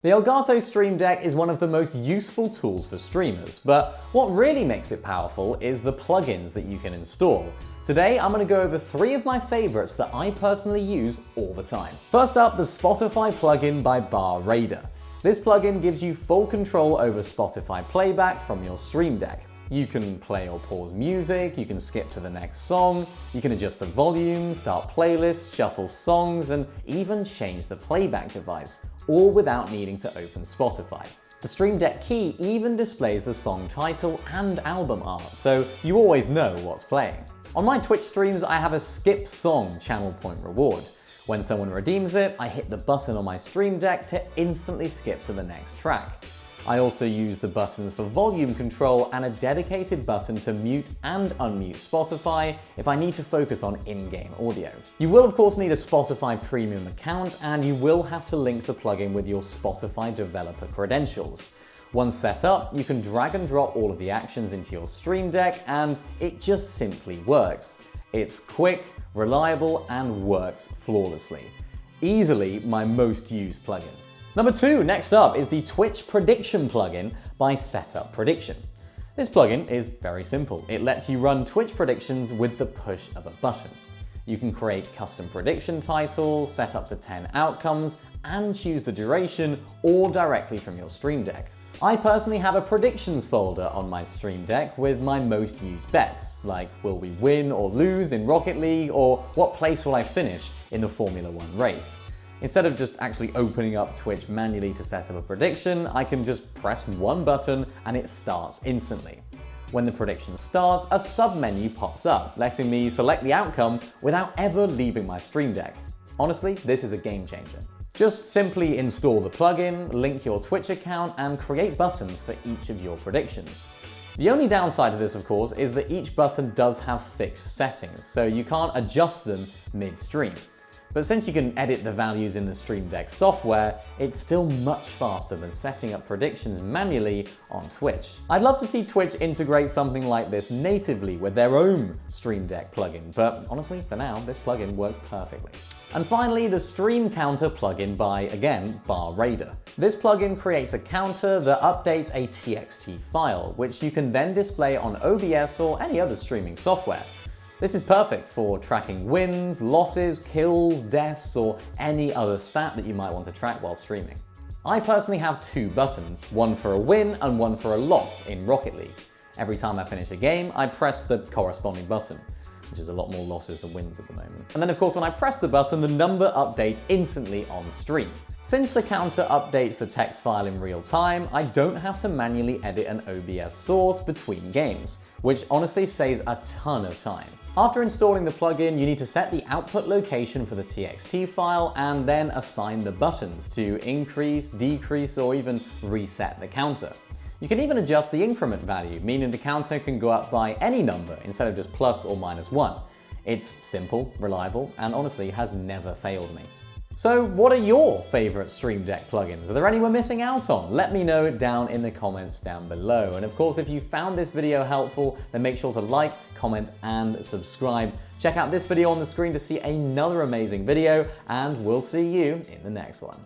The Elgato Stream Deck is one of the most useful tools for streamers, but what really makes it powerful is the plugins that you can install. Today, I'm going to go over 3 of my favorites that I personally use all the time. First up, the Spotify plugin by Raider. This plugin gives you full control over Spotify playback from your Stream Deck. You can play or pause music, you can skip to the next song, you can adjust the volume, start playlists, shuffle songs, and even change the playback device, all without needing to open Spotify. The Stream Deck key even displays the song title and album art, so you always know what's playing. On my Twitch streams, I have a skip song channel point reward. When someone redeems it, I hit the button on my Stream Deck to instantly skip to the next track. I also use the buttons for volume control and a dedicated button to mute and unmute Spotify if I need to focus on in-game audio. You will of course need a Spotify premium account, and you will have to link the plugin with your Spotify developer credentials. Once set up, you can drag and drop all of the actions into your Stream Deck and it just simply works. It's quick, reliable, and works flawlessly. Easily my most used plugin. Number 2, next up, is the Twitch Prediction plugin by Setup Prediction. This plugin is very simple. It lets you run Twitch predictions with the push of a button. You can create custom prediction titles, set up to 10 outcomes, and choose the duration all directly from your Stream Deck. I personally have a predictions folder on my Stream Deck with my most used bets, like will we win or lose in Rocket League, or what place will I finish in the Formula 1 race. Instead of just actually opening up Twitch manually to set up a prediction, I can just press one button and it starts instantly. When the prediction starts, a sub-menu pops up, letting me select the outcome without ever leaving my Stream Deck. Honestly, this is a game changer. Just simply install the plugin, link your Twitch account, and create buttons for each of your predictions. The only downside to this, of course, is that each button does have fixed settings, so you can't adjust them mid-stream. But since you can edit the values in the Stream Deck software, it's still much faster than setting up predictions manually on Twitch. I'd love to see Twitch integrate something like this natively with their own Stream Deck plugin, but honestly, for now, this plugin works perfectly. And finally, the Stream Counter plugin by, again, Raider. This plugin creates a counter that updates a TXT file, which you can then display on OBS or any other streaming software. This is perfect for tracking wins, losses, kills, deaths, or any other stat that you might want to track while streaming. I personally have 2 buttons, one for a win and one for a loss in Rocket League. Every time I finish a game, I press the corresponding button, which is a lot more losses than wins at the moment. And then of course when I press the button, the number updates instantly on stream. Since the counter updates the text file in real time, I don't have to manually edit an OBS source between games, which honestly saves a ton of time. After installing the plugin, you need to set the output location for the TXT file and then assign the buttons to increase, decrease, or even reset the counter. You can even adjust the increment value, meaning the counter can go up by any number instead of just plus or minus 1. It's simple, reliable, and honestly has never failed me. So what are your favorite Stream Deck plugins? Are there any we're missing out on? Let me know down in the comments down below. And of course, if you found this video helpful, then make sure to like, comment, and subscribe. Check out this video on the screen to see another amazing video, and we'll see you in the next one.